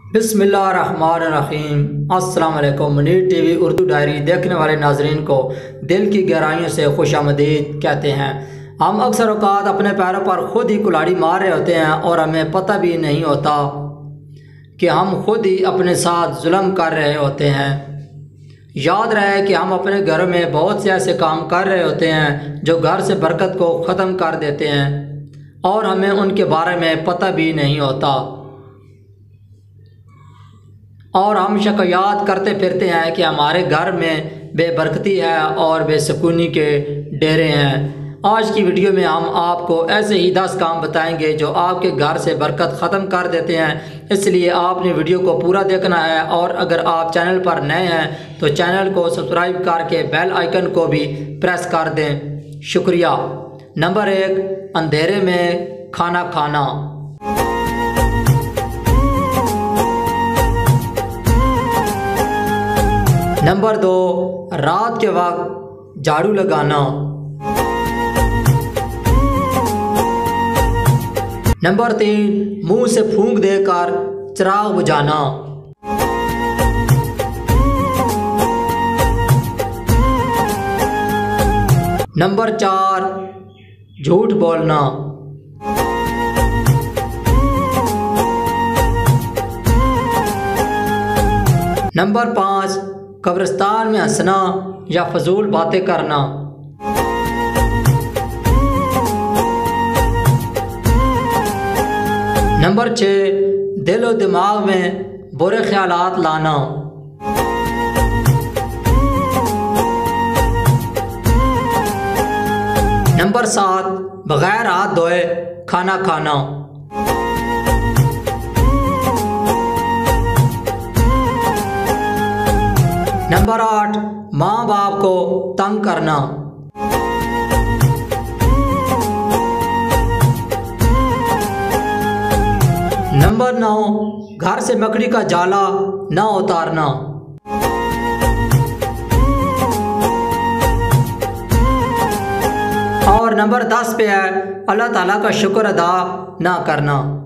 बिस्मिल्लाहिर्रहमानिर्रहीम। अस्सलाम वालेकुम। मुनीर टीवी उर्दू डायरी देखने वाले नाजरीन को दिल की गहराइयों से खुशामदीद कहते हैं। हम अक्सर औकात अपने पैरों पर खुद ही कुल्हाड़ी मार रहे होते हैं और हमें पता भी नहीं होता कि हम खुद ही अपने साथ जुल्म कर रहे होते हैं। याद रहे कि हम अपने घर में बहुत से ऐसे काम कर रहे होते हैं जो घर से बरकत को ख़त्म कर देते हैं और हमें उनके बारे में पता भी नहीं होता, और हम शिकायत करते फिरते हैं कि हमारे घर में बेबरकती है और बेसुकूनी के डेरे हैं। आज की वीडियो में हम आपको ऐसे ही 10 काम बताएंगे जो आपके घर से बरकत ख़त्म कर देते हैं, इसलिए आपने वीडियो को पूरा देखना है। और अगर आप चैनल पर नए हैं तो चैनल को सब्सक्राइब करके बेल आइकन को भी प्रेस कर दें। शुक्रिया। नंबर 1, अंधेरे में खाना खाना। नंबर 2, रात के वक्त झाड़ू लगाना। नंबर 3, मुंह से फूंक देकर चिराग बुझाना। नंबर 4, झूठ बोलना। नंबर 5, कब्रिस्तान में हंसना या फजूल बातें करना। नंबर 6, दिल और दिमाग में बुरे ख्यालात लाना। नंबर 7, बगैर हाथ धोए खाना खाना। नंबर 8, माँ बाप को तंग करना। नंबर 9, घर से मकड़ी का जाला न उतारना। और नंबर 10 पे है अल्लाह ताला का शुक्र अदा न करना।